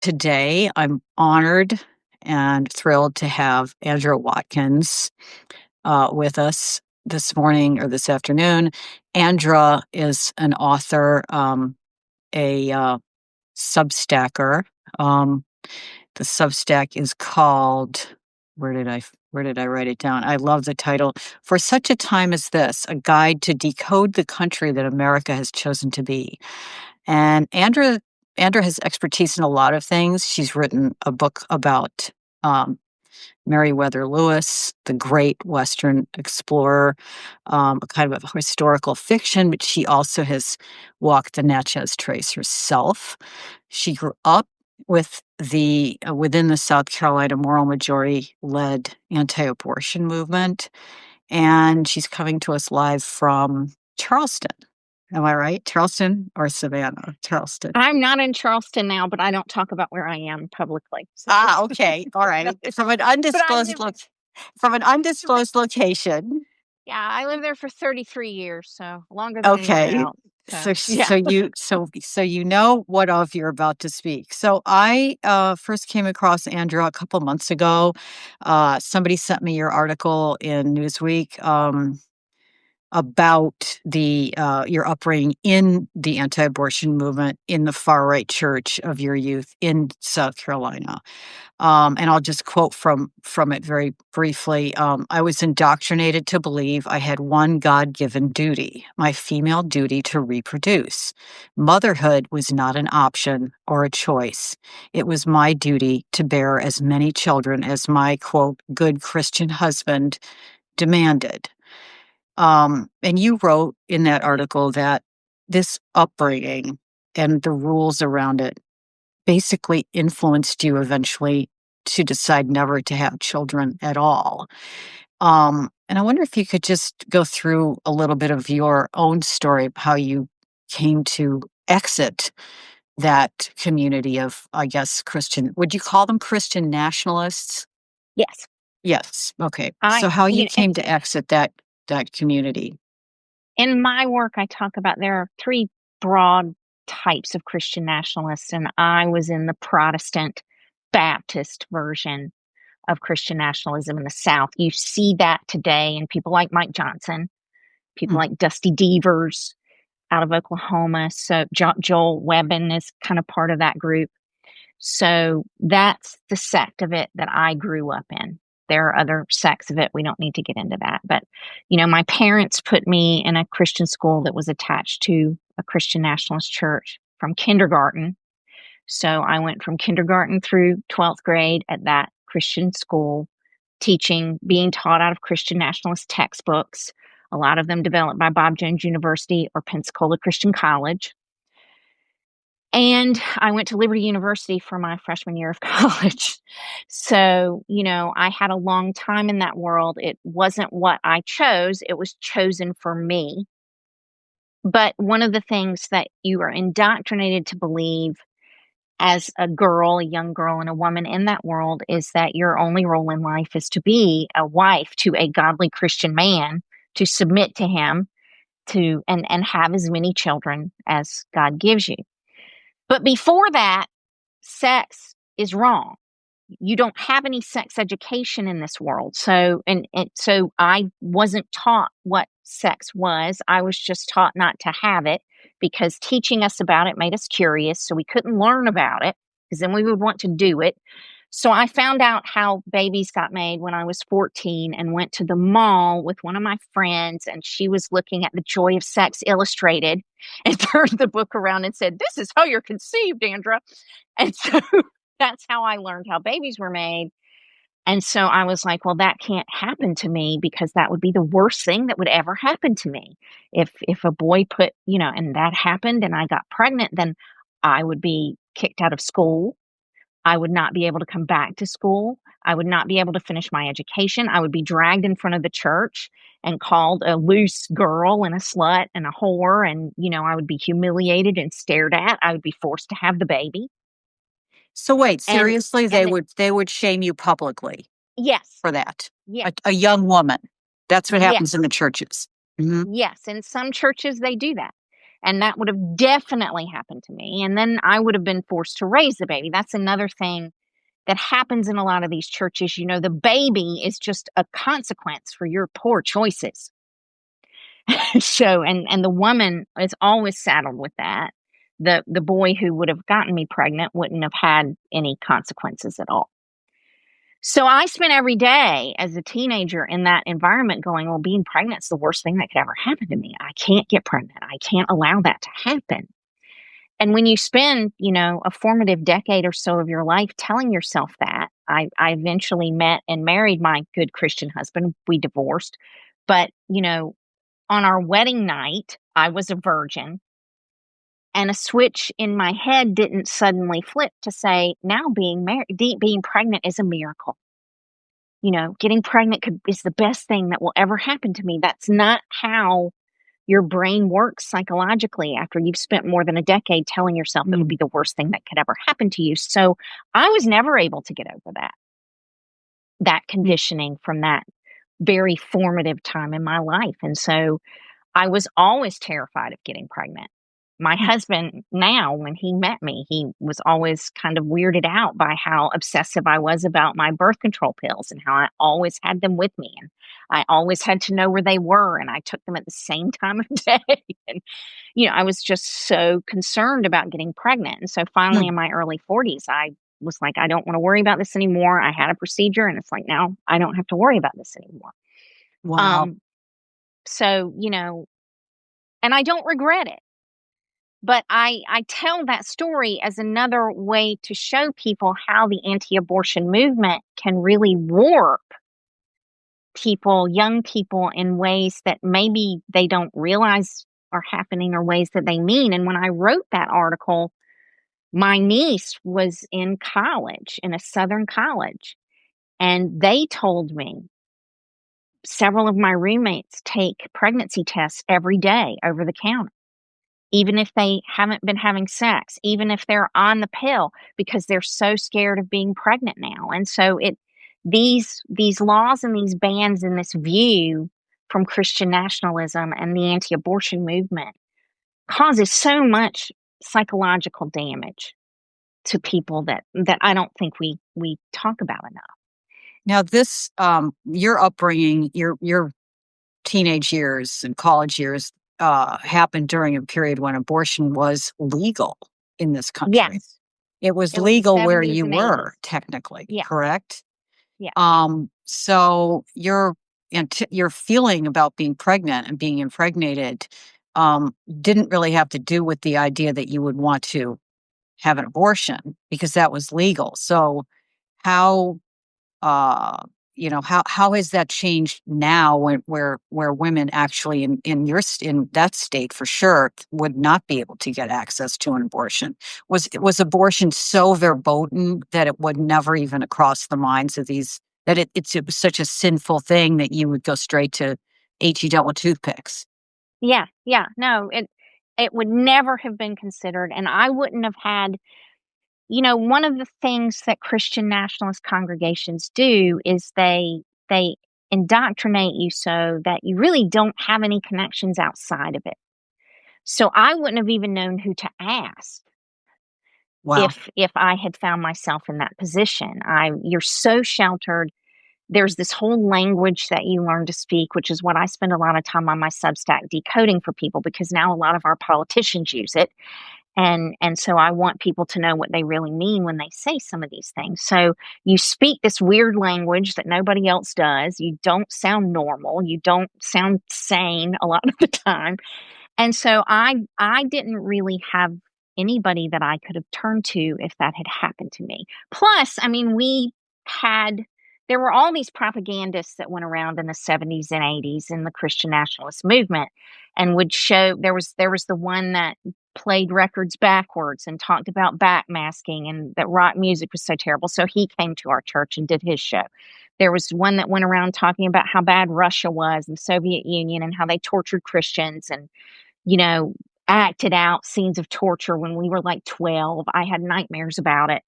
today I'm honored and thrilled to have Andra Watkins with us this morning or this afternoon. Andra is an author, a Substacker. The Substack is called, where did I write it down? I love the title. For Such a Time as This, a guide to decode the country that America has chosen to be. And Andra has expertise in a lot of things. She's written a book about um, Meriwether Lewis, the great Western explorer, a kind of a historical fiction, but she also has walked the Natchez Trace herself. She grew up with within the South Carolina moral majority-led anti-abortion movement, and she's coming to us live from Charleston. Am I right? Charleston or Savannah? Charleston. I'm not in Charleston now, but I don't talk about where I am publicly. So. Okay. All right. From an undisclosed location. Yeah, I lived there for 33 years, so longer than anyone else. So you know what of you're about to speak. So I first came across Andra a couple months ago. Somebody sent me your article in Newsweek about your upbringing in the anti-abortion movement in the far-right church of your youth in South Carolina. And I'll just quote from it very briefly. I was indoctrinated to believe I had one God-given duty, my female duty to reproduce. Motherhood was not an option or a choice. It was my duty to bear as many children as my, quote, good Christian husband demanded. And you wrote in that article that this upbringing and the rules around it basically influenced you eventually to decide never to have children at all. And I wonder if you could just go through a little bit of your own story of how you came to exit that community of, I guess, Christian, would you call them Christian nationalists? Yes. Yes. Okay. So how you came to exit that community? In my work, I talk about there are three broad types of Christian nationalists, and I was in the Protestant Baptist version of Christian nationalism in the South. You see that today in people like Mike Johnson, people like Dusty Devers out of Oklahoma. So Joel Webbin is kind of part of that group. So that's the sect of it that I grew up in. There are other sects of it. We don't need to get into that. But, my parents put me in a Christian school that was attached to a Christian nationalist church from kindergarten. So I went from kindergarten through 12th grade at that Christian school, being taught out of Christian nationalist textbooks, a lot of them developed by Bob Jones University or Pensacola Christian College. And I went to Liberty University for my freshman year of college. So, I had a long time in that world. It wasn't what I chose. It was chosen for me. But one of the things that you are indoctrinated to believe as a girl, a young girl, and a woman in that world is that your only role in life is to be a wife to a godly Christian man, to submit to him, and have as many children as God gives you. But before that, sex is wrong. You don't have any sex education in this world. So I wasn't taught what sex was. I was just taught not to have it because teaching us about it made us curious. So we couldn't learn about it because then we would want to do it. So I found out how babies got made when I was 14 and went to the mall with one of my friends, and she was looking at The Joy of Sex Illustrated and turned the book around and said, "This is how you're conceived, Andra." And so that's how I learned how babies were made. And so I was like, well, that can't happen to me because that would be the worst thing that would ever happen to me. If a boy and that happened and I got pregnant, then I would be kicked out of school. I would not be able to come back to school. I would not be able to finish my education. I would be dragged in front of the church and called a loose girl and a slut and a whore. And, I would be humiliated and stared at. I would be forced to have the baby. So wait, seriously, they would shame you publicly? Yes. For that? Yes. A young woman. That's what happens in the churches. Mm-hmm. Yes. In some churches, they do that. And that would have definitely happened to me. And then I would have been forced to raise the baby. That's another thing that happens in a lot of these churches. The baby is just a consequence for your poor choices. So, and the woman is always saddled with that. The boy who would have gotten me pregnant wouldn't have had any consequences at all. So I spent every day as a teenager in that environment going, well, being pregnant is the worst thing that could ever happen to me. I can't get pregnant. I can't allow that to happen. And when you spend, a formative decade or so of your life telling yourself that, I eventually met and married my good Christian husband. We divorced. But, on our wedding night, I was a virgin. And a switch in my head didn't suddenly flip to say, now being pregnant is a miracle. Getting pregnant is the best thing that will ever happen to me. That's not how your brain works psychologically after you've spent more than a decade telling yourself it would be the worst thing that could ever happen to you. So I was never able to get over that conditioning from that very formative time in my life. And so I was always terrified of getting pregnant. My husband now, when he met me, he was always kind of weirded out by how obsessive I was about my birth control pills and how I always had them with me. And I always had to know where they were. And I took them at the same time of day. And, I was just so concerned about getting pregnant. And so finally, in my early 40s, I was like, I don't want to worry about this anymore. I had a procedure and it's like, now I don't have to worry about this anymore. Wow. So, and I don't regret it. But I tell that story as another way to show people how the anti-abortion movement can really warp people, young people, in ways that maybe they don't realize are happening or ways that they mean. And when I wrote that article, my niece was in college, in a Southern college, and they told me several of my roommates take pregnancy tests every day over the counter, even if they haven't been having sex, even if they're on the pill, because they're so scared of being pregnant now. And so these laws and these bans and this view from Christian nationalism and the anti-abortion movement causes so much psychological damage to people that I don't think we talk about enough. Now, this your upbringing, your teenage years and college years happened during a period when abortion was legal in this country. Yes, It was it was the legal where 70s you and were, 80s. technically, Yeah, correct? yeah. So your feeling about being pregnant and being impregnated didn't really have to do with the idea that you would want to have an abortion because that was legal. So how uh how has that changed now where women actually in that state for sure would not be able to get access to an abortion? Was abortion so verboten that it would never even cross the minds of these, that it was such a sinful thing that you would go straight to HE double toothpicks? Yeah, yeah. No, it would never have been considered, and I wouldn't have had. One of the things that Christian nationalist congregations do is they indoctrinate you so that you really don't have any connections outside of it. So I wouldn't have even known who to ask Wow. if I had found myself in that position. You're so sheltered. There's this whole language that you learn to speak, which is what I spend a lot of time on my Substack decoding for people, because now a lot of our politicians use it. And so I want people to know what they really mean when they say some of these things. So you speak this weird language that nobody else does. You don't sound normal. You don't sound sane a lot of the time. And so I didn't really have anybody that I could have turned to if that had happened to me. Plus, I mean, there were all these propagandists that went around in the 70s and 80s in the Christian nationalist movement and would show. There was the one that played records backwards and talked about backmasking and that rock music was so terrible. So he came to our church and did his show. There was one that went around talking about how bad Russia was, the Soviet Union, and how they tortured Christians and, you know, acted out scenes of torture when we were like 12. I had nightmares about it.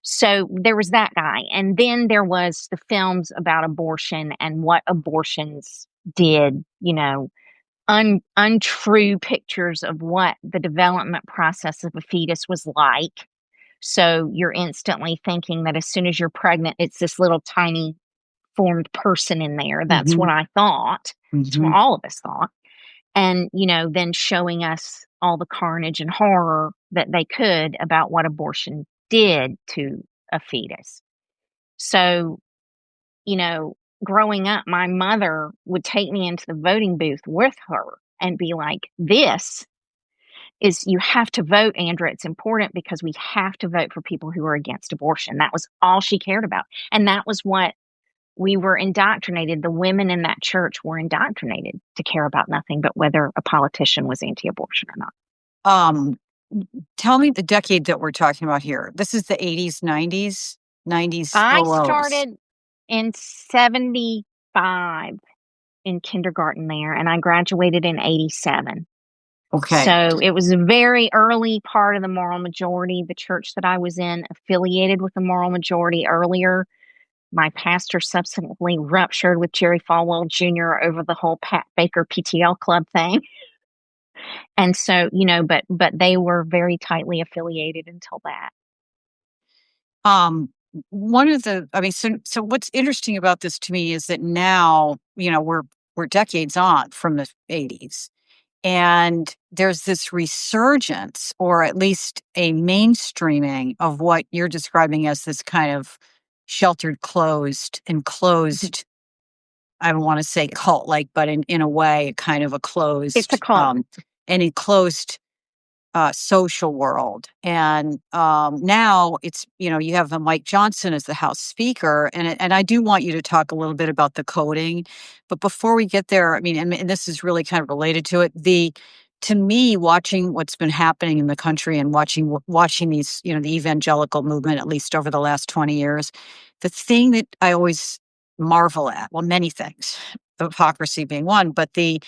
So there was that guy. And then there was the films about abortion and what abortions did, untrue pictures of what the development process of a fetus was like. So you're instantly thinking that as soon as you're pregnant, it's this little tiny formed person in there. That's Hmm. what I thought. That's what Hmm. all of us thought. And, then showing us all the carnage and horror that they could about what abortion did to a fetus. So, you know, growing up, my mother would take me into the voting booth with her and be like, this is, you have to vote, Andra. It's important because we have to vote for people who are against abortion. That was all she cared about. And that was what we were indoctrinated. The women in that church were indoctrinated to care about nothing but whether a politician was anti abortion or not. Um, Tell me the decade that we're talking about here. This is the 80s, 90s, 90s I lows. started in 75 in kindergarten there, and I graduated in 87. Okay. So it was a very early part of the moral majority. The church that I was in affiliated with the moral majority earlier. My pastor subsequently ruptured with Jerry Falwell Jr. over the whole Pat Baker PTL club thing. And so, but they were very tightly affiliated until that. Um, One of the, I mean, so what's interesting about this to me is that now, we're decades on from the 80s. And there's this resurgence, or at least a mainstreaming of what you're describing as this kind of sheltered, Mhm. enclosed, I don't want to say cult like, but in a way, kind of a It's a closed, cult. an enclosed social world. And now it's, you have Mike Johnson as the House Speaker. And I do want you to talk a little bit about the coding. But before we get there, I mean, and this is really kind of related to it. To me, watching what's been happening in the country and watching these, the evangelical movement, at least over the last 20 years, the thing that I always marvel at, well, many things, hypocrisy being one, but the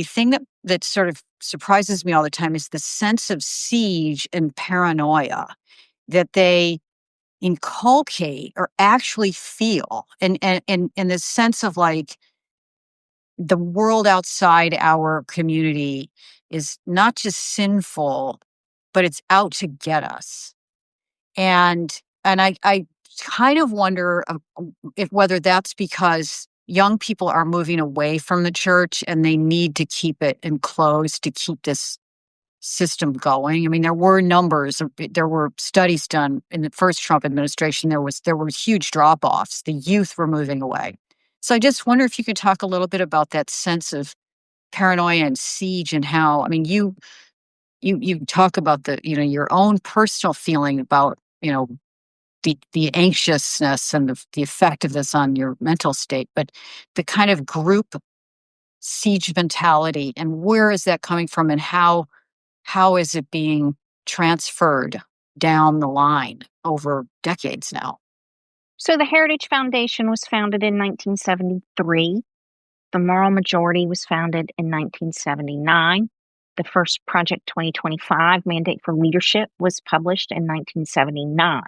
thing that sort of surprises me all the time is the sense of siege and paranoia that they inculcate or actually feel, and this sense of like the world outside our community is not just sinful, but it's out to get us. And I kind of wonder if whether that's because young people are moving away from the church and they need to keep it enclosed to keep this system going. I mean, there were studies done in the first Trump administration. There were huge drop-offs. The youth were moving away. So I just wonder if you could talk a little bit about that sense of paranoia and siege, and how, I mean, you talk about your own personal feeling about, the anxiousness and the effect of this on your mental state, but the kind of group siege mentality, and where is that coming from, and how is it being transferred down the line over decades now? So the Heritage Foundation was founded in 1973. The Moral Majority was founded in 1979. The first Project 2025 Mandate for Leadership was published in 1979.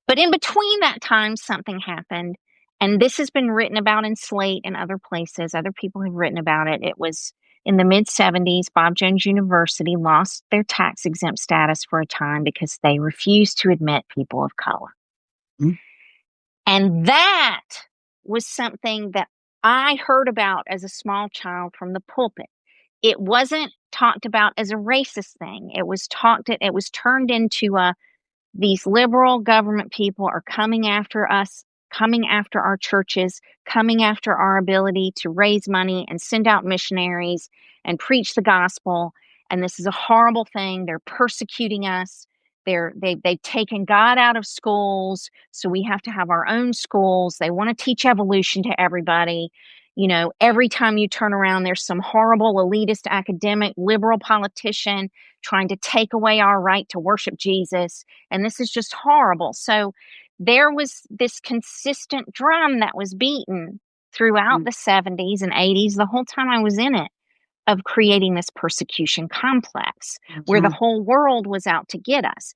But in between that time, something happened. And this has been written about in Slate and other places. Other people have written about it. It was in the mid 70s, Bob Jones University lost their tax exempt status for a time because they refused to admit people of color. Mm. And that was something that I heard about as a small child from the pulpit. It wasn't talked about as a racist thing. It was turned into these liberal government people are coming after us, coming after our churches, coming after our ability to raise money and send out missionaries and preach the gospel. And this is a horrible thing. They're persecuting us. They've taken God out of schools, so we have to have our own schools. They want to teach evolution to everybody. Every time you turn around, there's some horrible elitist academic liberal politician trying to take away our right to worship Jesus. And this is just horrible. So there was this consistent drum that was beaten throughout Mm. the 70s and 80s, the whole time I was in it, of creating this persecution complex where the Mhm. whole world was out to get us.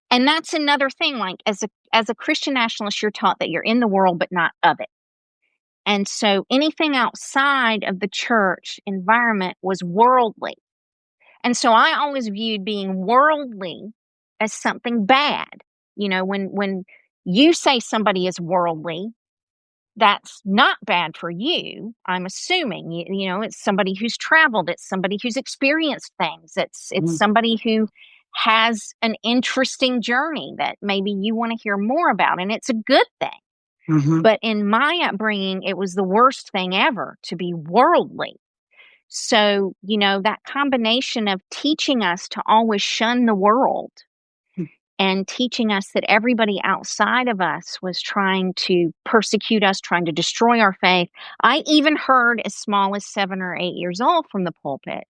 And that's another thing, like as a Christian nationalist, you're taught that you're in the world but not of it. And so anything outside of the church environment was worldly. And so I always viewed being worldly as something bad. When you say somebody is worldly, that's not bad for you. I'm assuming, it's somebody who's traveled, it's somebody who's experienced things, it's Mhm. somebody who has an interesting journey that maybe you want to hear more about, and it's a good thing. Mhm. But in my upbringing, it was the worst thing ever to be worldly. So, that combination of teaching us to always shun the world and teaching us that everybody outside of us was trying to persecute us, trying to destroy our faith. I even heard as small as 7 or 8 years old from the pulpit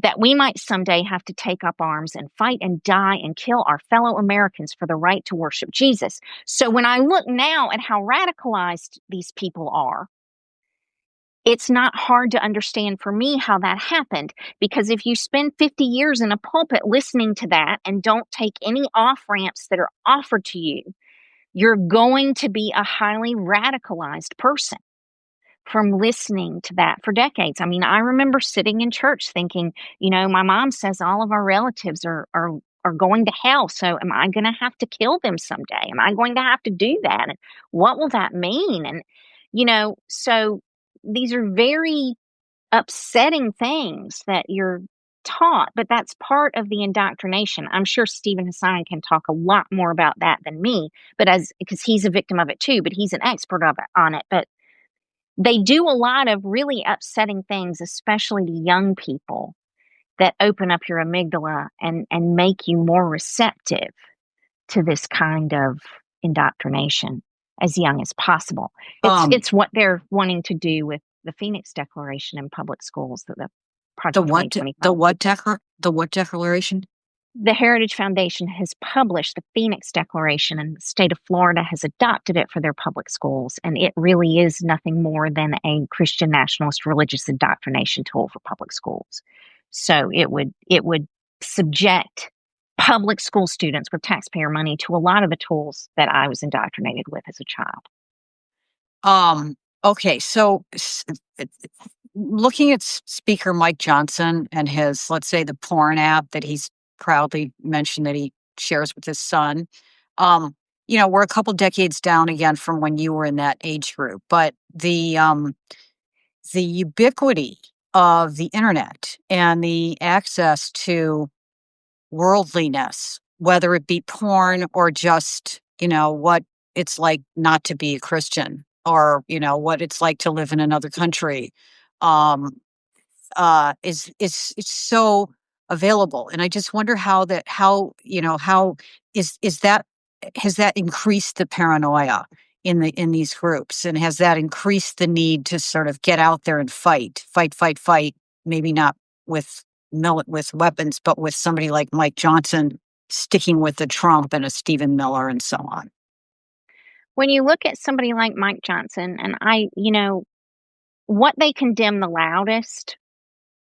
that we might someday have to take up arms and fight and die and kill our fellow Americans for the right to worship Jesus. So when I look now at how radicalized these people are, it's not hard to understand for me how that happened, because if you spend 50 years in a pulpit listening to that and don't take any off ramps that are offered to you, you're going to be a highly radicalized person from listening to that for decades. I mean, I remember sitting in church thinking, my mom says all of our relatives are going to hell. So am I going to have to kill them someday? Am I going to have to do that? And what will that mean? And, so these are very upsetting things that you're taught, but that's part of the indoctrination. I'm sure Stephen Hassan can talk a lot more about that than me, but because he's a victim of it too, but he's an expert on it. But they do a lot of really upsetting things, especially to young people, that open up your amygdala and make you more receptive to this kind of indoctrination as young as possible. It's Um, it's what they're wanting to do with the Phoenix Declaration in public schools, the the Project what? The 2025. what The what declaration? The Heritage Foundation has published the Phoenix Declaration, and the state of Florida has adopted it for their public schools. And it really is nothing more than a Christian nationalist religious indoctrination tool for public schools. So it would subject public school students with taxpayer money to a lot of the tools that I was indoctrinated with as a child. Um, okay, so looking at Speaker Mike Johnson and his, let's say, the porn app that he's proudly mentioned that he shares with his son. Um, we're a couple decades down again from when you were in that age group, but the ubiquity of the internet and the access to worldliness, whether it be porn or just, what it's like not to be a Christian, or, what it's like to live in another country, um, is it's so available. And I just wonder how is that has that increased the paranoia in these groups, and has that increased the need to sort of get out there and fight, maybe not with with weapons, but with somebody like Mike Johnson sticking with the Trump and a Stephen Miller and so on. When you look at somebody like Mike Johnson, and what they condemn the loudest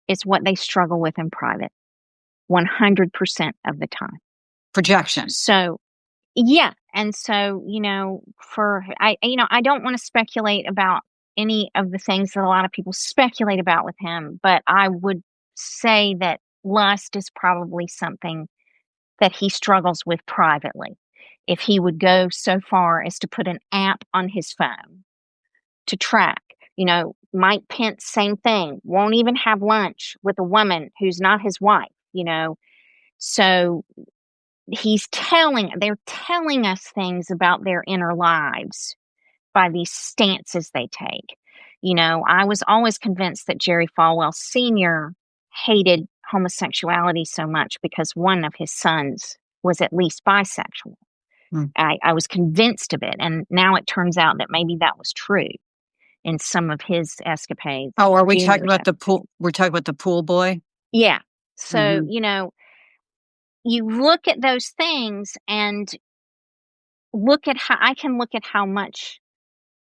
is what they struggle with in private, 100% of the time. Projection. So, yeah. And so, I don't want to speculate about any of the things that a lot of people speculate about with him, but I would say that lust is probably something that he struggles with privately. If he would go so far as to put an app on his phone to track, Mike Pence, same thing, won't even have lunch with a woman who's not his wife. So they're telling us things about their inner lives by these stances they take. I was always convinced that Jerry Falwell Sr. hated homosexuality so much because one of his sons was at least bisexual. Hmm. I was convinced of it. And now it turns out that maybe that was true in some of his escapades, Oh, are we talking Junior's about the pool? escapades. We're talking about the pool boy. Yeah. So, Hmm. you look at those things and I can look at how much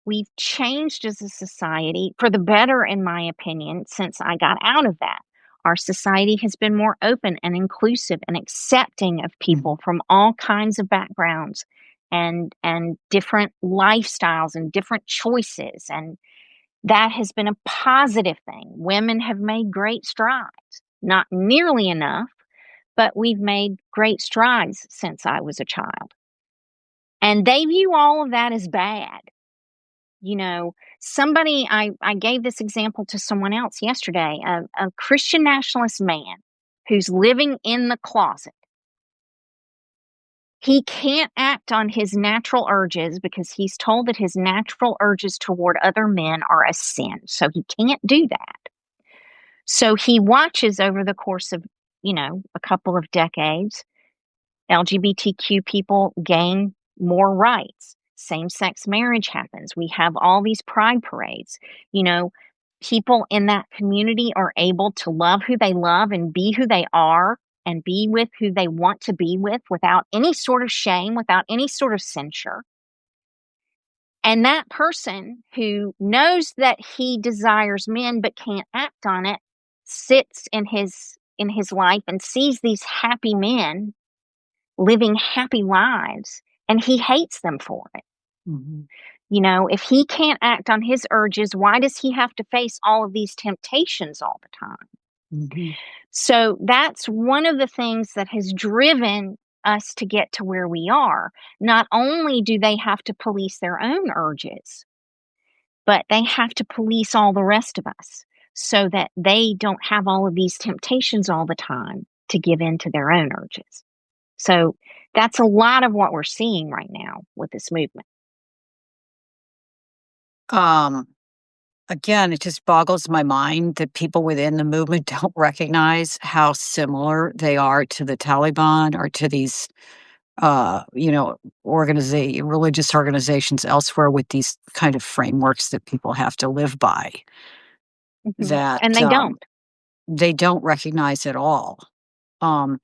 we've changed as a society for the better, in my opinion, since I got out of that. Our society has been more open and inclusive and accepting of Hmm. people from all kinds of backgrounds and different lifestyles and different choices. And that has been a positive thing. Women have made great strides, not nearly enough, but we've made great strides since I was a child. And they view all of that as bad. You know, I gave this example to someone else yesterday, a Christian nationalist man who's living in the closet. He can't act on his natural urges because he's told that his natural urges toward other men are a sin. So he can't do that. So he watches over the course of, a couple of decades, LGBTQ people gain more rights. Same sex marriage happens. We have all these pride parades. You know, people in that community are able to love who they love and be who they are and be with who they want to be with without any sort of shame, without any sort of censure. And that person who knows that he desires men but can't act on it sits in his life and sees these happy men living happy lives, and he hates them for it. Mhm. If he can't act on his urges, why does he have to face all of these temptations all the time? Mhm. So that's one of the things that has driven us to get to where we are. Not only do they have to police their own urges, but they have to police all the rest of us so that they don't have all of these temptations all the time to give in to their own urges. So that's a lot of what we're seeing right now with this movement. Um, Again, it just boggles my mind that people within the movement don't recognize how similar they are to the Taliban or to these, religious organizations elsewhere with these kind of frameworks that people have to live by that And they don't. they don't recognize at all. Um,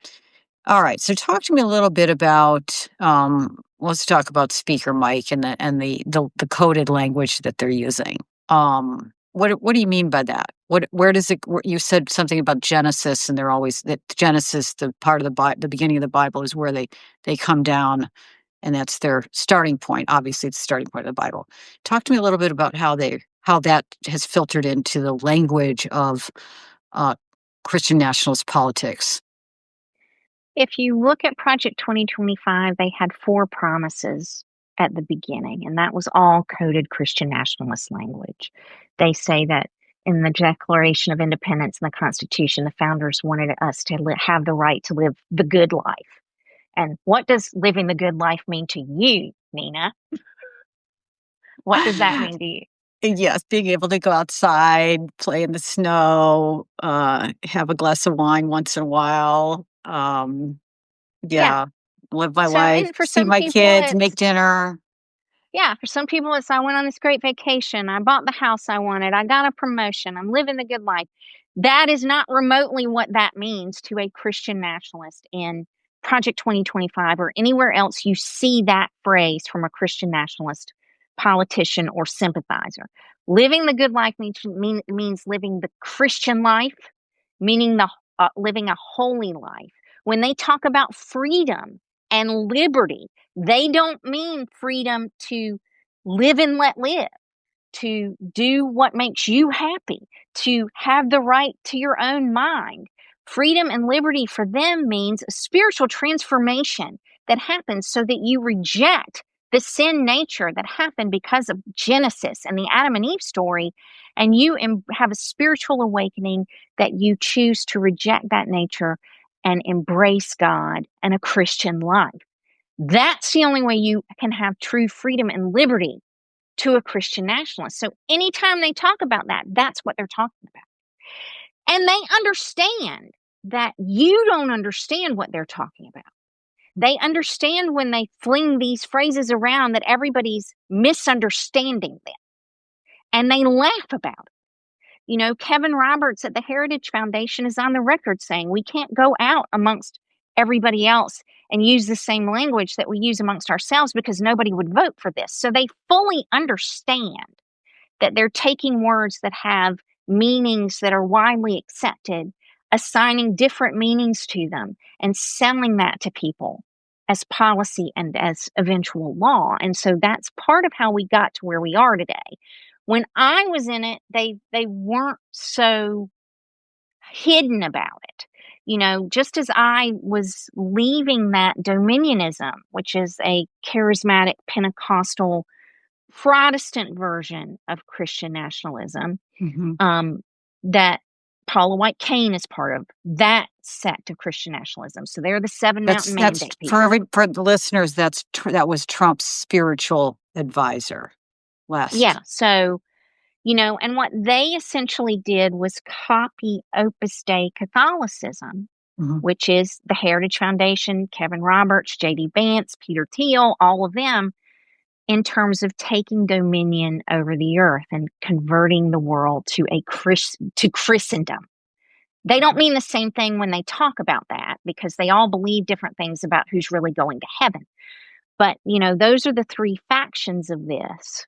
All right. So talk to me a little bit about let's talk about speaker Mike and the coded language that they're using. What do you mean by that? Where does it you said something about Genesis, and they're always that Genesis, the part of the beginning of the Bible, is where they come down, and that's their starting point. Obviously it's the starting point of the Bible. Talk to me a little bit about how that has filtered into the language of uh Christian nationalist politics. If you look at Project 2025, they had 4 promises at the beginning, and that was all coded Christian nationalist language. They say that in the Declaration of Independence and the Constitution, the founders wanted us to have the right to live the good life. And what does living the good life mean to you, Nina? What does that mean to you? Yes, being able to go outside, play in the snow, have a glass of wine once in a while. Yeah. Yeah, live my So, life, and for see some my people, kids, make it's dinner. Yeah, for some people, it's I went on this great vacation. I bought the house I wanted. I got a promotion. I'm living the good life. That is not remotely what that means to a Christian nationalist in Project 2025 or anywhere else you see that phrase from a Christian nationalist politician or sympathizer. Living the good life means living the Christian life, meaning living a holy life. When they talk about freedom and liberty, they don't mean freedom to live and let live, to do what makes you happy, to have the right to your own mind. Freedom and liberty for them means a spiritual transformation that happens so that you reject the sin nature that happened because of Genesis and the Adam and Eve story, and you have a spiritual awakening that you choose to reject that nature and embrace God and a Christian life. That's the only way you can have true freedom and liberty to a Christian nationalist. So anytime they talk about that, that's what they're talking about. And they understand that you don't understand what they're talking about. They understand when they fling these phrases around that everybody's misunderstanding them. And they laugh about it. Kevin Roberts at the Heritage Foundation is on the record saying we can't go out amongst everybody else and use the same language that we use amongst ourselves because nobody would vote for this. So they fully understand that they're taking words that have meanings that are widely accepted, assigning different meanings to them, and selling that to people as policy and as eventual law. And so that's part of how we got to where we are today. When I was in it, they weren't so hidden about it. You know, just as I was leaving that dominionism, which is a charismatic Pentecostal Protestant version of Christian nationalism, Hmm. um, that Paula White Cain is part of that sect of Christian nationalism. So they're the Seven Mountain That's Mandate people. for the listeners. That was Trump's spiritual advisor Yeah. last. So, you know, and what they essentially did was copy Opus Dei Catholicism, Hmm. which is the Heritage Foundation, Kevin Roberts, J.D. Vance, Peter Thiel, all of them, in terms of taking dominion over the earth and converting the world to to Christendom. They don't mean the same thing when they talk about that because they all believe different things about who's really going to heaven. But, you know, those are the three factions of this.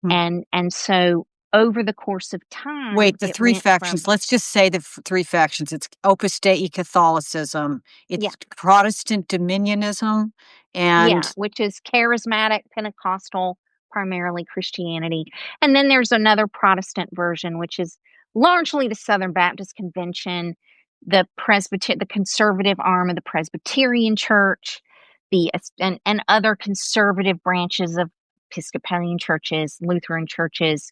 And so over the course of time, Wait, the it three went factions. from, Let's just say the three factions. It's Opus Dei Catholicism, yeah, it's Protestant Dominionism, yeah, and which is charismatic, Pentecostal, primarily Christianity. And then there's another Protestant version, which is largely the Southern Baptist Convention, the conservative arm of the Presbyterian Church, and other conservative branches of Episcopalian churches, Lutheran churches.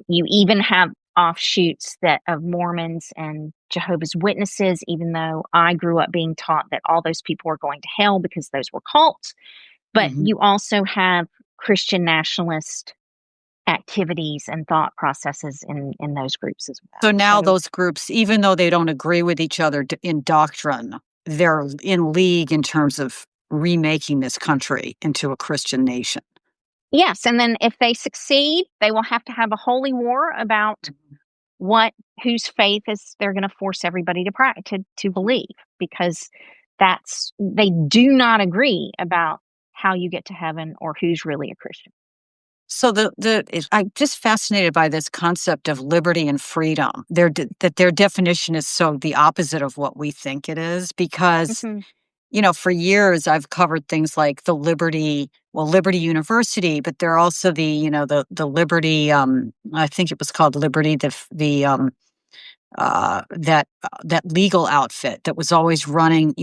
You even have offshoots that of Mormons and Jehovah's Witnesses, even though I grew up being taught that all those people were going to hell because those were cults. But Mhm. you also have Christian nationalist activities and thought processes in those groups as well. So now So those groups, even though they don't agree with each other in doctrine, they're in league in terms of remaking this country into a Christian nation. yes, and then if they succeed, they will have to have a holy war about what whose faith is they're going to force everybody to believe, because that's they do not agree about how you get to heaven or who's really a Christian. So I'm just fascinated by this concept of liberty and freedom. That their definition is so the opposite of what we think it is, because Hmm. for years I've covered things like Liberty University, but they're also the Liberty. I think it was called Liberty, that legal outfit that was always running,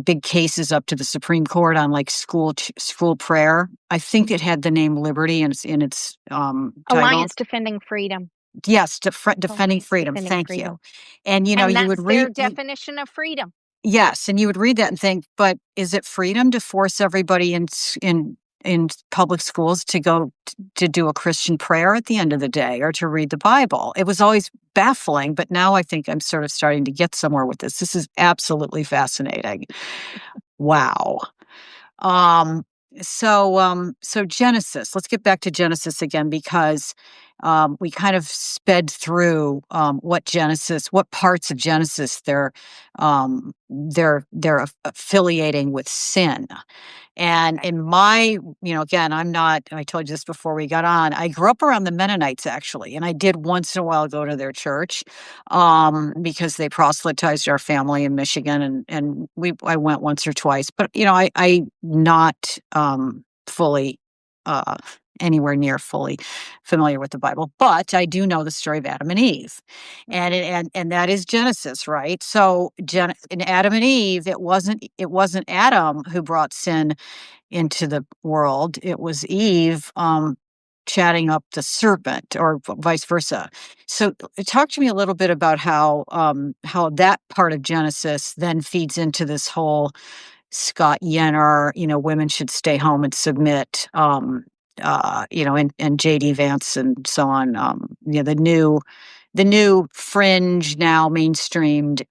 big cases up to the Supreme Court on like school prayer. I think it had the name Liberty in its title. Alliance Defending Freedom. Yes, defending Alliance freedom. Defending Thank you. Freedom. And And you would that's their read. definition of freedom. Yes, and you would read that and think, but is it freedom to force everybody in public schools to go to do a Christian prayer at the end of the day or to read the Bible? It was always baffling, but now I think I'm sort of starting to get somewhere with this. This is absolutely fascinating. Wow. Um, so Genesis, let's get back to Genesis again because we kind of sped through what parts of Genesis they're affiliating with sin. And Okay. in my, again, I told you this before we got on, I grew up around the Mennonites actually, and I did once in a while go to their church because they proselytized our family in Michigan, and I went once or twice, but I not fully uh, anywhere near fully familiar with the Bible, but I do know the story of Adam and Eve, and Hmm. that is Genesis, right? So in Adam and Eve, it wasn't Adam who brought sin into the world; it was Eve. Chatting up the serpent, or vice versa. So, talk to me a little bit about how that part of Genesis then feeds into this whole Scott Yenner, women should stay home and submit, and JD Vance and so on. The new fringe, now mainstreamed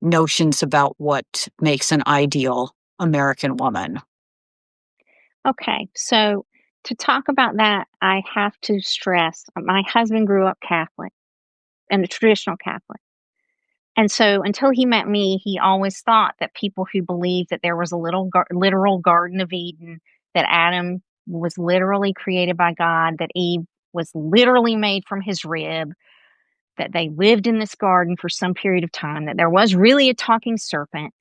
notions about what makes an ideal American woman. Okay. So to talk about that, I have to stress my husband grew up Catholic and a traditional Catholic. And so until he met me, he always thought that people who believed that there was a literal Garden of Eden, that Adam was literally created by God, that Eve was literally made from his rib, that they lived in this garden for some period of time, that there was really a talking serpent.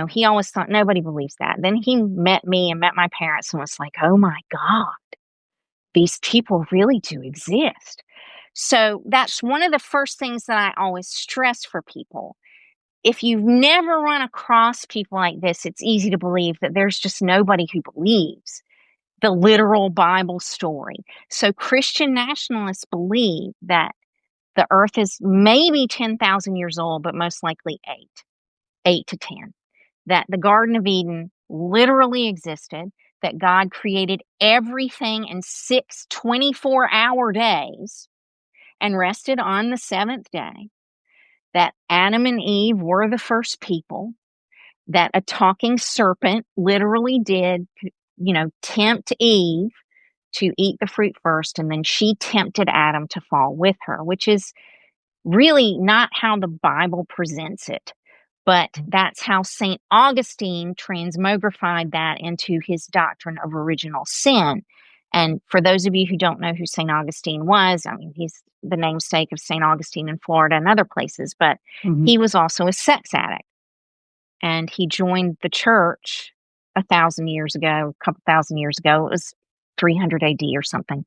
He always thought nobody believes that. Then he met me and met my parents and was like, oh my God, these people really do exist. So that's one of the first things that I always stress for people. If you've never run across people like this, it's easy to believe that there's just nobody who believes the literal Bible story. So Christian nationalists believe that the earth is maybe 10,000 years old, but most likely 8 to 10. That the Garden of Eden literally existed, that God created everything in 6 24-hour days and rested on the seventh day, that Adam and Eve were the first people, that a talking serpent literally did, tempt Eve to eat the fruit first, and then she tempted Adam to fall with her, which is really not how the Bible presents it. But that's how St. Augustine transmogrified that into his doctrine of original sin. And for those of you who don't know who St. Augustine was, I mean, he's the namesake of St. Augustine in Florida and other places, but Mhm. he was also a sex addict. And he joined the church 1,000 years ago, a couple thousand years ago. It was 300 AD or something,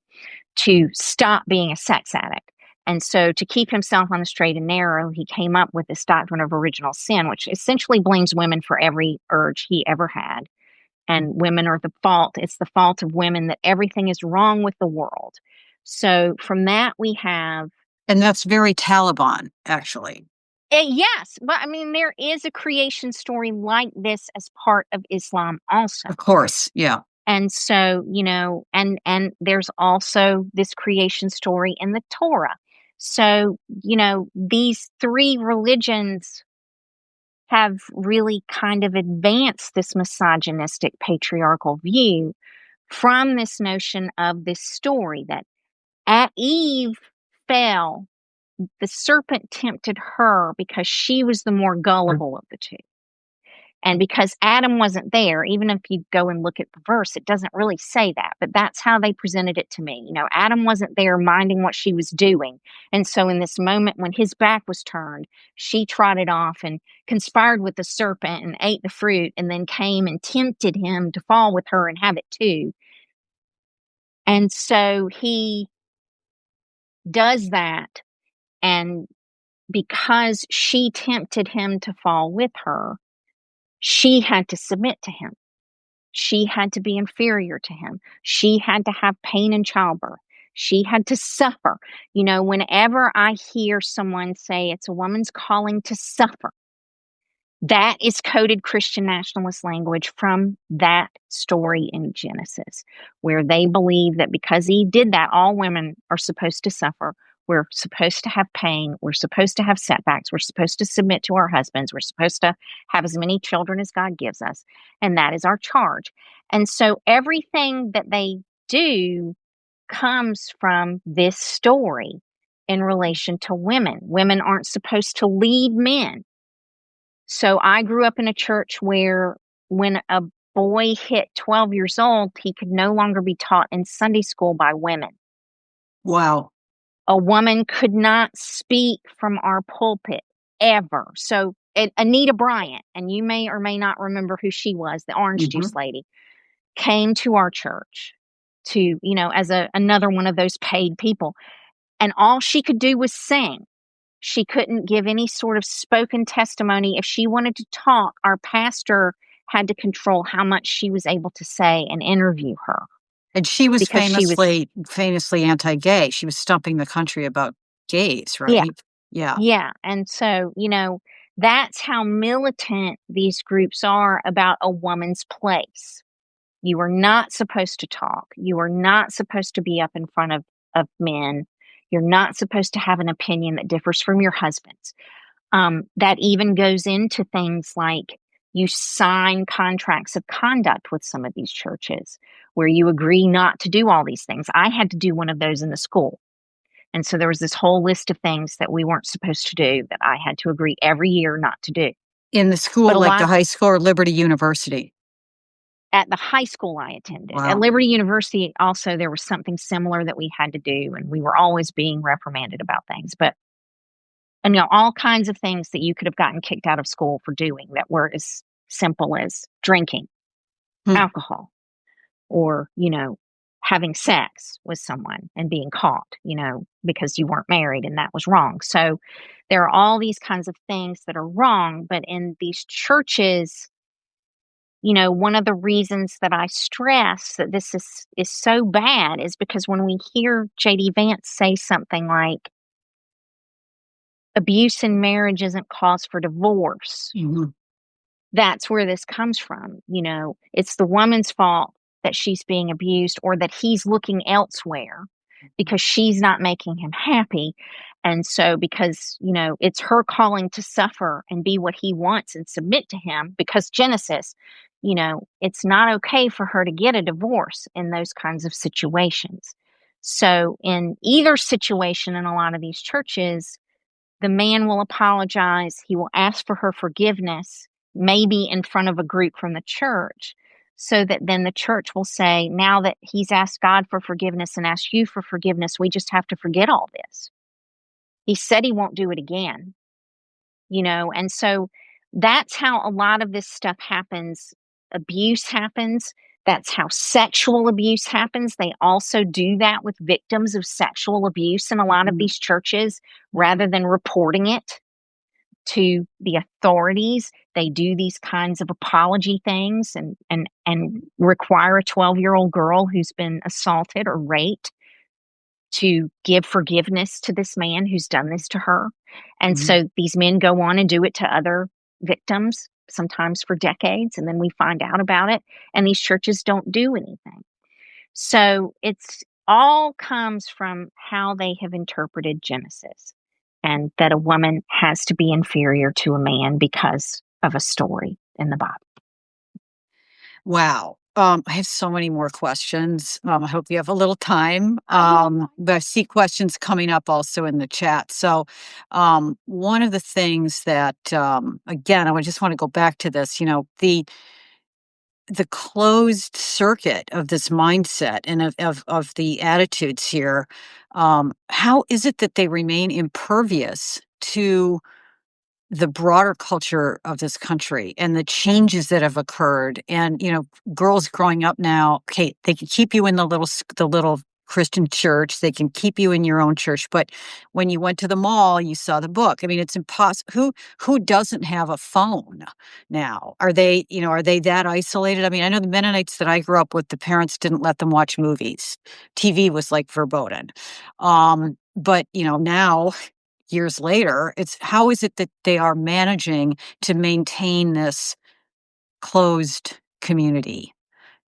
to stop being a sex addict. And so, to keep himself on the straight and narrow, he came up with this doctrine of original sin, which essentially blames women for every urge he ever had. And women are the fault. It's the fault of women that everything is wrong with the world. So, from that, we have. And that's very Taliban, actually. Yes, but I mean, there is a creation story like this as part of Islam also. Of course, yeah. And so, and there's also this creation story in the Torah. So, these three religions have really kind of advanced this misogynistic patriarchal view from this notion of this story that at Eve fell, the serpent tempted her because she was the more gullible of the two. And because Adam wasn't there, even if you go and look at the verse, it doesn't really say that, but that's how they presented it to me. Adam wasn't there minding what she was doing. And so in this moment when his back was turned, she trotted off and conspired with the serpent and ate the fruit and then came and tempted him to fall with her and have it too. And so he does that. And because she tempted him to fall with her, she had to submit to him. She had to be inferior to him. She had to have pain in childbirth. She had to suffer. Whenever I hear someone say it's a woman's calling to suffer, that is coded Christian nationalist language from that story in Genesis, where they believe that because Eve did that, all women are supposed to suffer. We're supposed to have pain. We're supposed to have setbacks. We're supposed to submit to our husbands. We're supposed to have as many children as God gives us. And that is our charge. And so everything that they do comes from this story in relation to women. Women aren't supposed to lead men. So I grew up in a church where when a boy hit 12 years old, he could no longer be taught in Sunday school by women. Wow. A woman could not speak from our pulpit ever. So Anita Bryant, and you may or may not remember who she was, the orange Mhm. juice lady, came to our church to, as another one of those paid people. And all she could do was sing. She couldn't give any sort of spoken testimony. If she wanted to talk, our pastor had to control how much she was able to say and interview her And she was because she was, famously anti-gay. She was stumping the country about gays, yeah, right? Yeah. yeah. And so, that's how militant these groups are about a woman's place. You are not supposed to talk. You are not supposed to be up in front of men. You're not supposed to have an opinion that differs from your husband's. That even goes into things like you sign contracts of conduct with some of these churches where you agree not to do all these things. I had to do one of those in the school. And so there was this whole list of things that we weren't supposed to do that I had to agree every year not to do. In the But school, a like the lot high school or Liberty University. at the high school I attended. At Wow. Liberty University, also, there was something similar that we had to do, and we were always being reprimanded about things. But, all kinds of things that you could have gotten kicked out of school for doing that were as simple as drinking Hmm. alcohol or, having sex with someone and being caught, because you weren't married and that was wrong. So there are all these kinds of things that are wrong. But in these churches, one of the reasons that I stress that this is so bad is because when we hear JD Vance say something like abuse in marriage isn't cause for divorce, Mhm. that's where this comes from. It's the woman's fault that she's being abused or that he's looking elsewhere because she's not making him happy. And so, because, it's her calling to suffer and be what he wants and submit to him, because Genesis, it's not okay for her to get a divorce in those kinds of situations. So, in either situation, in a lot of these churches, the man will apologize. He will ask for her forgiveness, maybe in front of a group from the church, so that then the church will say, now that he's asked God for forgiveness and asked you for forgiveness, we just have to forget all this. He said he won't do it again, and so that's how a lot of this stuff happens. Abuse happens. That's how sexual abuse happens. They also do that with victims of sexual abuse in a lot of Mhm. these churches rather than reporting it to the authorities. They do these kinds of apology things and require a 12-year-old girl who's been assaulted or raped to give forgiveness to this man who's done this to her. And Mhm. so these men go on and do it to other victims, sometimes for decades, and then we find out about it, and these churches don't do anything. So it's all comes from how they have interpreted Genesis, and that a woman has to be inferior to a man because of a story in the Bible. Wow. I have so many more questions. I hope you have a little time. But I see questions coming up also in the chat. So, one of the things that, again, just want to go back to this. The closed circuit of this mindset and of the attitudes here. How is it that they remain impervious to the broader culture of this country and the changes that have occurred? And girls growing up now, okay, they can keep you in the little Christian church, they can keep you in your own church, but when you went to the mall, you saw the book. I mean, it's impossible. Who doesn't have a phone now? Are they that isolated? I mean, I know the Mennonites that I grew up with, the parents didn't let them watch movies. TV was like verboten. But now, years later, it's how is it that they are managing to maintain this closed community?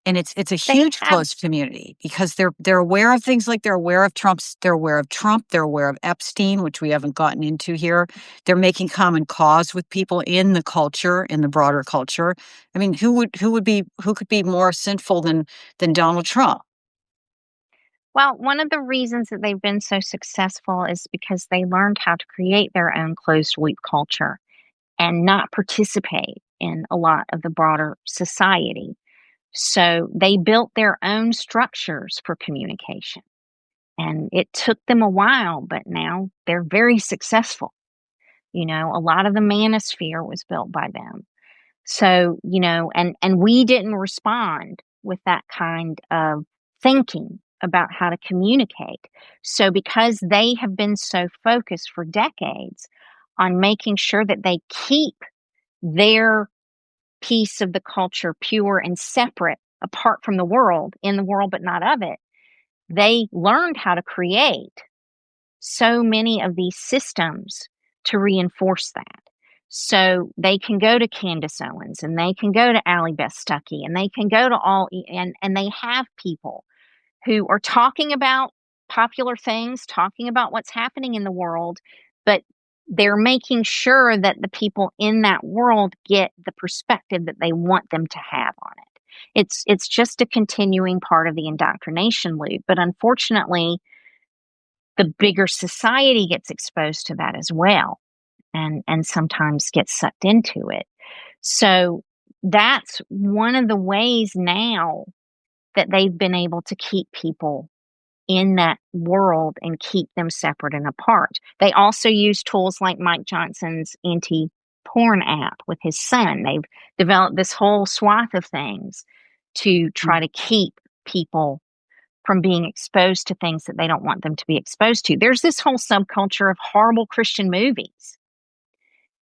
And it's a They huge have, closed community because they're aware of things like they're aware of Trump, they're aware of Epstein, which we haven't gotten into here. They're making common cause with people in the culture, in the broader culture. I mean, who could be more sinful than Donald Trump? well, one of the reasons that they've been so successful is because they learned how to create their own closed loop culture and not participate in a lot of the broader society. So they built their own structures for communication. And it took them a while, but now they're very successful. A lot of the manosphere was built by them. So, and we didn't respond with that kind of thinking about how to communicate. So because they have been so focused for decades on making sure that they keep their piece of the culture pure and separate, apart from the world, in the world but not of it, they learned how to create so many of these systems to reinforce that. So they can go to Candace Owens and they can go to Allie Beth Stuckey and they can go to and they have people who are talking about popular things, talking about what's happening in the world, but they're making sure that the people in that world get the perspective that they want them to have on it. It's just a continuing part of the indoctrination loop, but unfortunately, the bigger society gets exposed to that as well, and sometimes gets sucked into it. So that's one of the ways now that they've been able to keep people in that world and keep them separate and apart. They also use tools like Mike Johnson's anti porn app with his son. They've developed this whole swath of things to try to keep people from being exposed to things that they don't want them to be exposed to. There's this whole subculture of horrible Christian movies,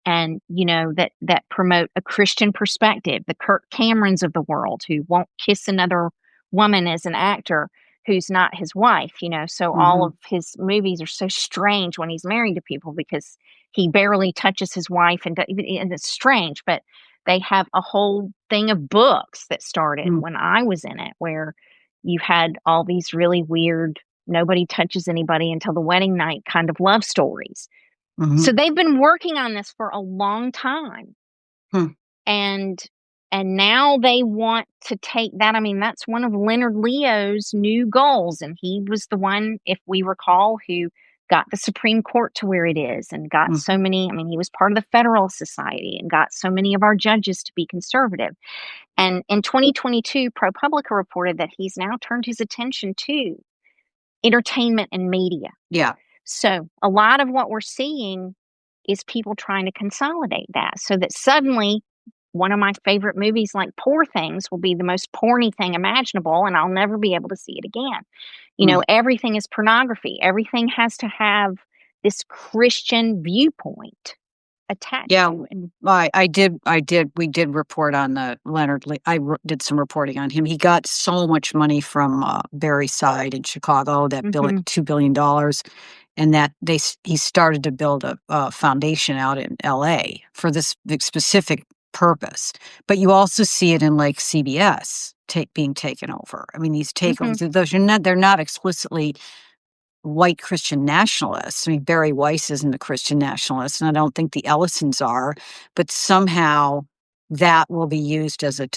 and that promote a Christian perspective, the Kirk Camerons of the world who won't kiss another woman as an actor who's not his wife. So all Mm-hmm. of his movies are so strange when he's married to people because he barely touches his wife, and it's strange. But they have a whole thing of books that started when I was in it, where you had all these really weird, nobody touches anybody until the wedding night kind of love stories. Mm-hmm. So they've been working on this for a long time. Hmm. And now they want to take that. I mean, that's one of Leonard Leo's new goals. And he was the one, if we recall, who got the Supreme Court to where it is and got so many. I mean, he was part of the Federalist Society and got so many of our judges to be conservative. And in 2022, ProPublica reported that he's now turned his attention to entertainment and media. Yeah. So a lot of what we're seeing is people trying to consolidate that so that suddenly one of my favorite movies like Poor Things will be the most porny thing imaginable and I'll never be able to see it again. Hmm. Everything is pornography. Everything has to have this Christian viewpoint attached Yeah, to it. we did report on the Leonard Lee. Did some reporting on him. He got so much money from Barry Side in Chicago, that Hmm. $2 billion, and that he started to build a foundation out in L.A. for this specific purpose. But you also see it in like CBS being taken over. I mean, these Hmm. takeovers, they're not explicitly white Christian nationalists. I mean, Barry Weiss isn't a Christian nationalist, and I don't think the Ellisons are, but somehow that will be used as a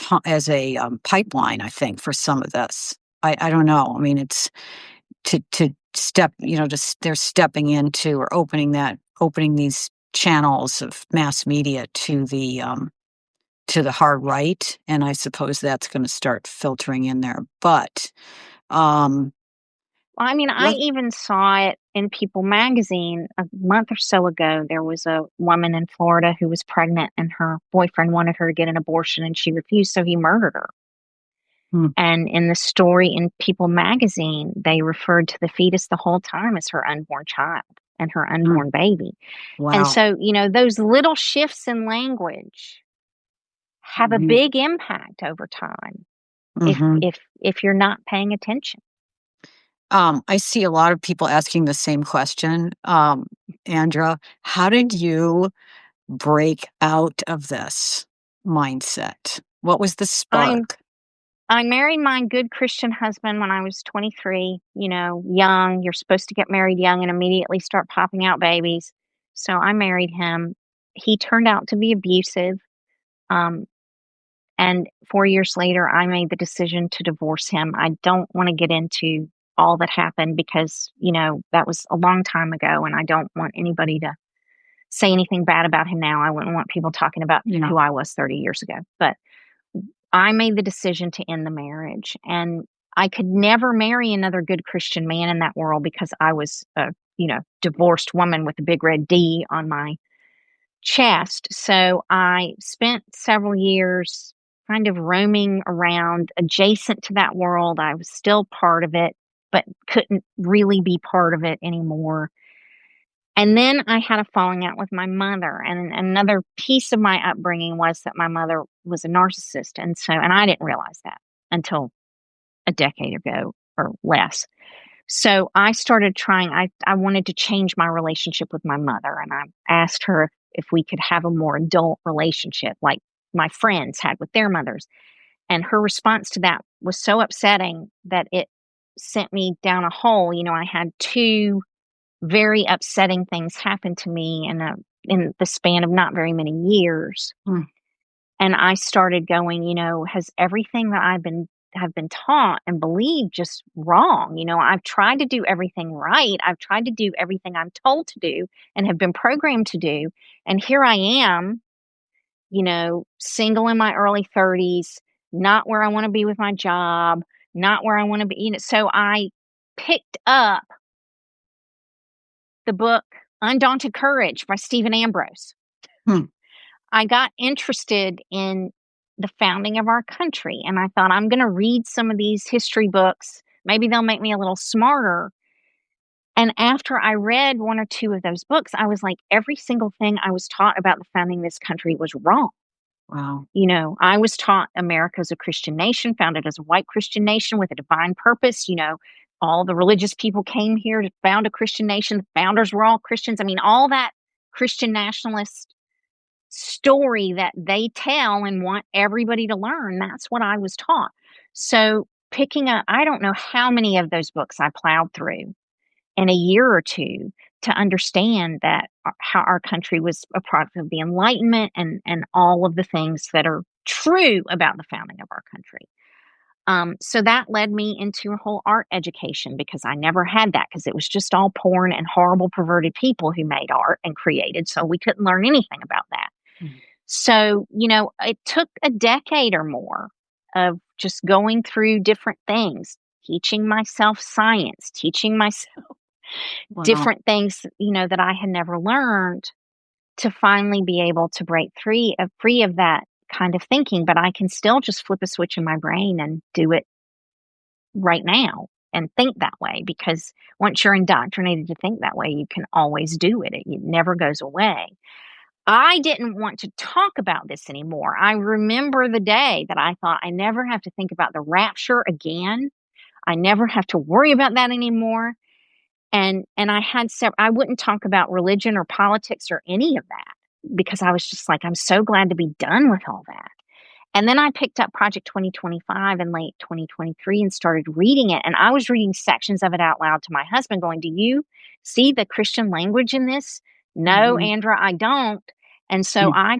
pipeline, I think, for some of this. I don't know. I mean, it's to step, they're stepping into or opening these channels of mass media to the hard right, and I suppose that's going to start filtering in there. But um, Well, I mean, I let even saw it in People magazine a month or so ago. There was a woman in Florida who was pregnant and her boyfriend wanted her to get an abortion and she refused, so he murdered her. hmm, And in the story in People magazine, they referred to the fetus the whole time as her unborn child and her hmm, unborn baby. And wow. so, those little shifts in language have a big impact over time if Mm-hmm. if if you're not paying attention. I see a lot of people asking the same question. Andra, how did you break out of this mindset? What was the I spark? I married my good Christian husband when I was 23, young. You're supposed to get married young and immediately start popping out babies. So I married him. He turned out to be abusive. Um, and 4 years later, I made the decision to divorce him. I don't want to get into all that happened because, that was a long time ago and I don't want anybody to say anything bad about him now. I wouldn't want people talking about Yeah. who I was 30 years ago. But I made the decision to end the marriage, and I could never marry another good Christian man in that world because I was a, divorced woman with a big red D on my chest. So I spent several years kind of roaming around adjacent to that world. I was still part of it, but couldn't really be part of it anymore. And then I had a falling out with my mother. And another piece of my upbringing was that my mother was a narcissist. And I didn't realize that until a decade ago or less. So I started trying, I wanted to change my relationship with my mother. And I asked her if we could have a more adult relationship like my friends had with their mothers. And her response to that was so upsetting that it sent me down a hole. I had two very upsetting things happened to me in the span of not very many years. Mm. And I started going, has everything that have been taught and believed just wrong? I've tried to do everything right. I've tried to do everything I'm told to do and have been programmed to do. And here I am, single in my early 30s, not where I want to be with my job, not where I want to be. So I picked up the book Undaunted Courage by Stephen Ambrose. Hmm. I got interested in the founding of our country. And I thought, I'm going to read some of these history books. Maybe they'll make me a little smarter. And after I read one or two of those books, I was like, every single thing I was taught about the founding of this country was wrong. Wow. I was taught America is a Christian nation, founded as a white Christian nation with a divine purpose. All the religious people came here to found a Christian nation. The founders were all Christians. I mean, all that Christian nationalist story that they tell and want everybody to learn, that's what I was taught. So picking up, I don't know how many of those books I plowed through in a year or two to understand that how our country was a product of the Enlightenment and all of the things that are true about the founding of our country. So that led me into a whole art education because I never had that because it was just all porn and horrible perverted people who made art and created. So we couldn't learn anything about that. Mm. So, it took a decade or more of just going through different things, teaching myself science, teaching myself Wow. different things, that I had never learned to finally be able to break free of that kind of thinking. But I can still just flip a switch in my brain and do it right now and think that way because once you're indoctrinated to think that way, you can always do it. It never goes away. I didn't want to talk about this anymore. I remember the day that I thought I never have to think about the rapture again. I never have to worry about that anymore. And I wouldn't talk about religion or politics or any of that because I was just like, I'm so glad to be done with all that. And then I picked up Project 2025 in late 2023 and started reading it. And I was reading sections of it out loud to my husband, going, do you see the Christian language in this? No, Mhm. Andra, I don't. And so Mm. I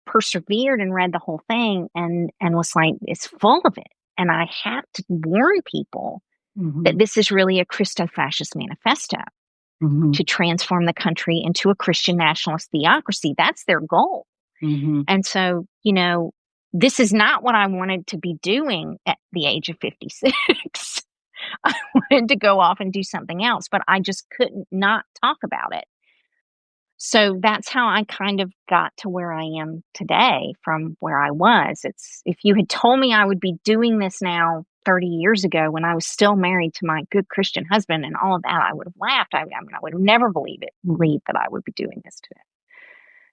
persevered and read the whole thing and was like, it's full of it. And I have to warn people that Mhm. this is really a Christo fascist manifesto Mhm. to transform the country into a Christian nationalist theocracy. That's their goal. Mhm. And so, this is not what I wanted to be doing at the age of 56. I wanted to go off and do something else, but I just couldn't not talk about it. So that's how I kind of got to where I am today from where I was. It's if you had told me I would be doing this now 30 years ago when I was still married to my good Christian husband and all of that, I would have laughed. I mean, I would have never believed that I would be doing this today.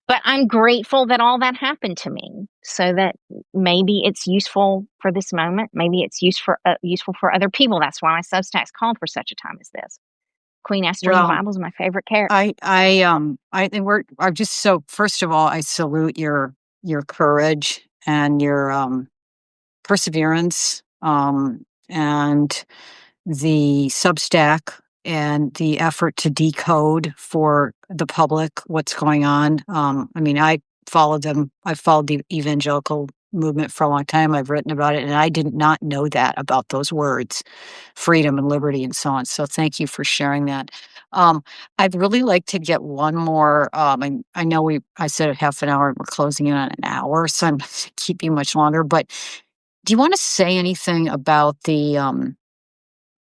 But I'm grateful that all that happened to me so that maybe it's useful for this moment. Maybe it's useful for other people. That's why my Substack's called For Such a Time as This. Queen Esther in the Well, Bible is my favorite character. I think I'm just so, first of all, I salute your courage and your perseverance, and the Substack and the effort to decode for the public what's going on. I mean, I've followed the evangelical movement for a long time. I've written about it, and I did not know that about those words, freedom and liberty and so on. So thank you for sharing that. Um, I'd really like to get one more. I know I said half an hour, and we're closing in on an hour, so I'm not gonna keep you much longer. But do you want to say anything about the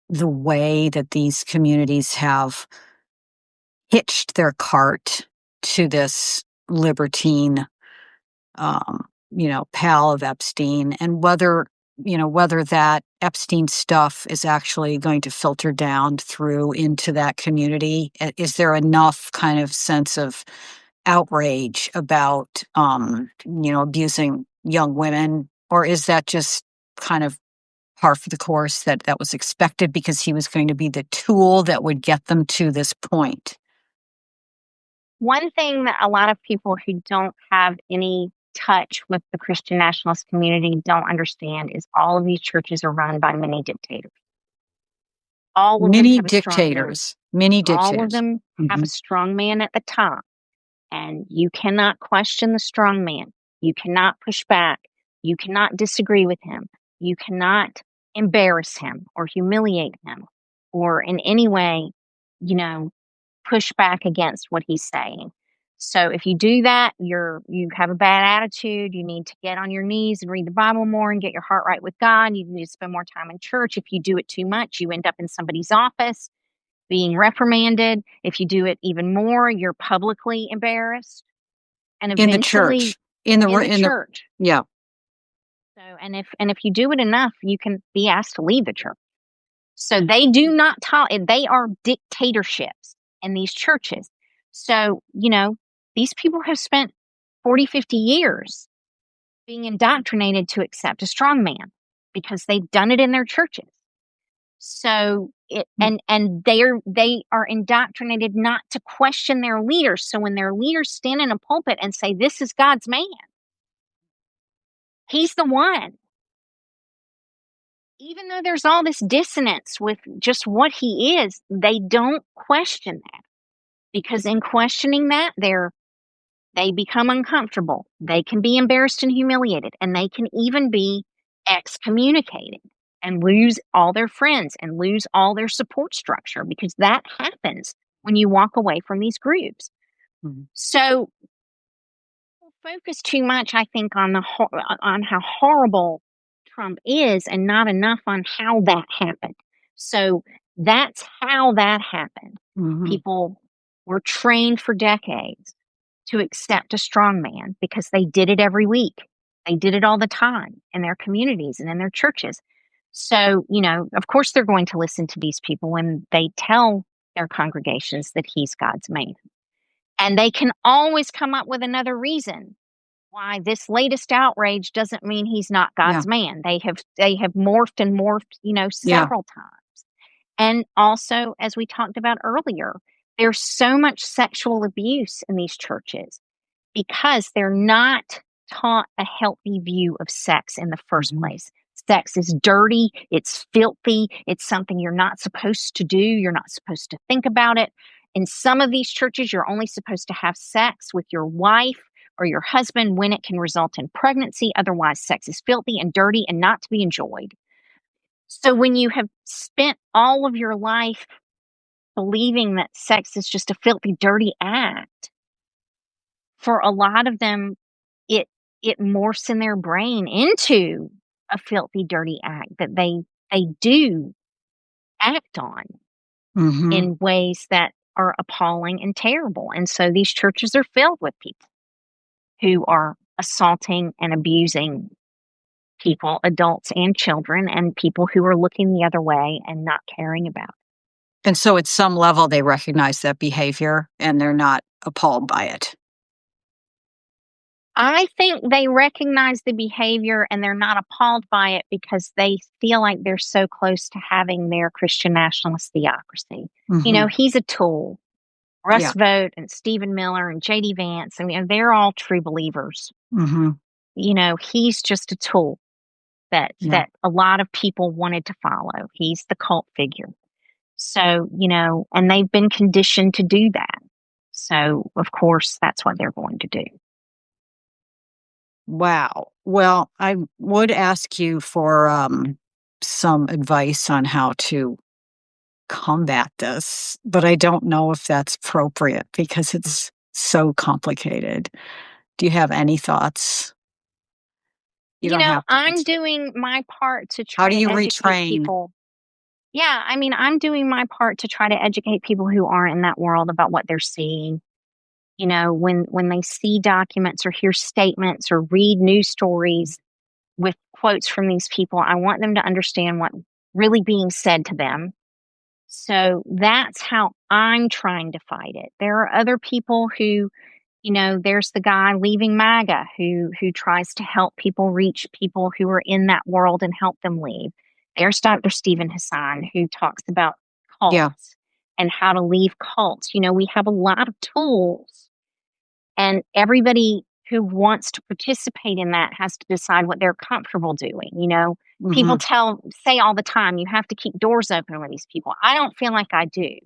way that these communities have hitched their cart to this libertine, pal of Epstein, and whether that Epstein stuff is actually going to filter down through into that community? Is there enough kind of sense of outrage about, abusing young women, or is that just kind of par for the course that was expected because he was going to be the tool that would get them to this point? One thing that a lot of people who don't have any touch with the Christian nationalist community don't understand is all of these churches are run by many dictators. All of them Many have a strong man. dictators, many All of dictators. them have a Mhm. strong man at the top, and you cannot question the strong man. You cannot push back. You cannot disagree with him. You cannot embarrass him or humiliate him or in any way, you know, push back against what he's saying. So if you do that, you have a bad attitude. You need to get on your knees and read the Bible more and get your heart right with God. You need to spend more time in church. If you do it too much, you end up in somebody's office being reprimanded. If you do it even more, you're publicly embarrassed. and In the eventually church. In the in the in the church. Yeah. So, and if you do it enough, you can be asked to leave the church. So they do not tolerate. They are dictatorships in these churches. So these people have spent 40, 50 years being indoctrinated to accept a strong man because they've done it in their churches. So they are indoctrinated not to question their leaders. So when their leaders stand in a pulpit and say, "This is God's man, he's the one," even though there's all this dissonance with just what he is, they don't question that, because in questioning that, they become uncomfortable. They can be embarrassed and humiliated, and they can even be excommunicated and lose all their friends and lose all their support structure, because that happens when you walk away from these groups. Mhm. So people focus too much, I think, on on how horrible Trump is, and not enough on how that happened. So that's how that happened. Mhm. People were trained for decades to accept a strong man because they did it every week. They did it all the time in their communities and in their churches. So, of course, they're going to listen to these people when they tell their congregations that he's God's man. And they can always come up with another reason why this latest outrage doesn't mean he's not Yeah. God's man. They have morphed and morphed, Yeah. several times. And also, as we talked about earlier, there's so much sexual abuse in these churches because they're not taught a healthy view of sex in the first Mhm. place. Sex is dirty, it's filthy, it's something you're not supposed to do, you're not supposed to think about it. In some of these churches, you're only supposed to have sex with your wife or your husband when it can result in pregnancy. Otherwise, sex is filthy and dirty and not to be enjoyed. So, when you have spent all of your life believing that sex is just a filthy, dirty act, for a lot of them, it it morphs in their brain into a filthy, dirty act that they do act on Mhm. in ways that are appalling and terrible. And so these churches are filled with people who are assaulting and abusing people, adults and children, and people who are looking the other way and not caring about it. And so at some level, they recognize that behavior and they're not appalled by it. I think they recognize the behavior and they're not appalled by it because they feel like they're so close to having their Christian nationalist theocracy. Mhm. He's a tool. Russ Yeah. Vogt and Stephen Miller and J.D. Vance, I mean, they're all true believers. Mhm. He's just a tool that Yeah. a lot of people wanted to follow. He's the cult figure. So, and they've been conditioned to do that. So, of course, that's what they're going to do. Wow. Well, I would ask you for some advice on how to combat this, but I don't know if that's appropriate because it's so complicated. Do you have any thoughts? You don't have to I'm answer. doing my part to How try do to you educate retrain? people. Yeah, I mean, I'm doing my part to try to educate people who aren't in that world about what they're seeing. When they see documents or hear statements or read news stories with quotes from these people, I want them to understand what really being said to them. So that's how I'm trying to fight it. There are other people who, there's the guy leaving MAGA who tries to help people reach people who are in that world and help them leave. There's Dr. Stephen Hassan who talks about Yeah. cults and how to leave cults. We have a lot of tools, and everybody who wants to participate in that has to decide what they're comfortable doing. People Mhm. say all the time, you have to keep doors open with these people. I don't feel like I do.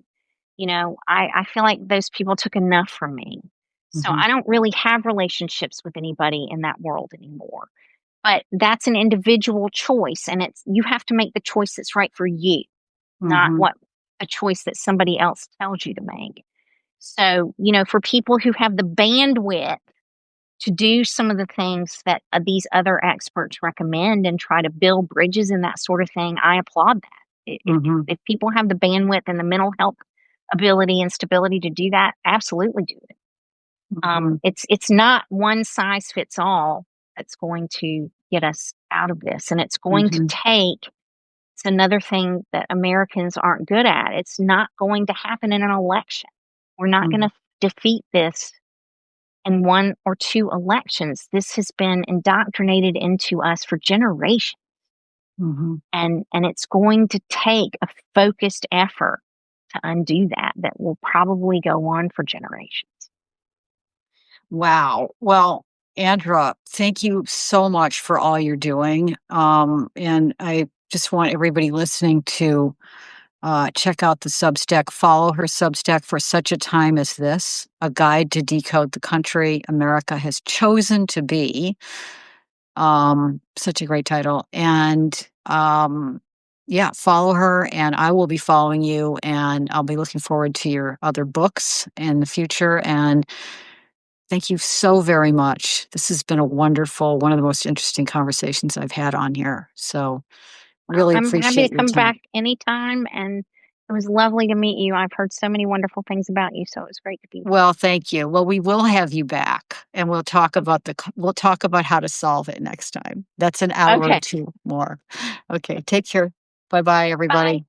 I feel like those people took enough from me. So Mhm. I don't really have relationships with anybody in that world anymore. But that's an individual choice, and you have to make the choice that's right for you, not Mhm. what a choice that somebody else tells you to make. So, for people who have the bandwidth to do some of the things that these other experts recommend and try to build bridges and that sort of thing, I applaud that. Mhm. If people have the bandwidth and the mental health ability and stability to do that, absolutely do it. Mhm. It's not one size fits all that's going to get us out of this, and it's going to Mhm. take it's another thing that Americans aren't good at. It's not going to happen in an election. We're not Mhm. gonna defeat this in 1 or 2 elections. This has been indoctrinated into us for generations, Mhm. and it's going to take a focused effort to undo that, that will probably go on for generations. Wow. Well, Andra, thank you so much for all you're doing. And I just want everybody listening to check out the Substack, follow her Substack for such a time as this, a guide to decode the country America has chosen to be. Such a great title. And yeah, follow her and I will be following you and I'll be looking forward to your other books in the future. And thank you so very much. This has been a wonderful, one of the most interesting conversations I've had on here. So Well, really I'm happy to appreciate your come time. back anytime, and it was lovely to meet you. I've heard so many wonderful things about you, so it was great to be here. Well, thank you. Well, we will have you back and we'll talk about how to solve it next time. That's an hour or Okay, two more. Okay, take care. Bye-bye, bye. everybody.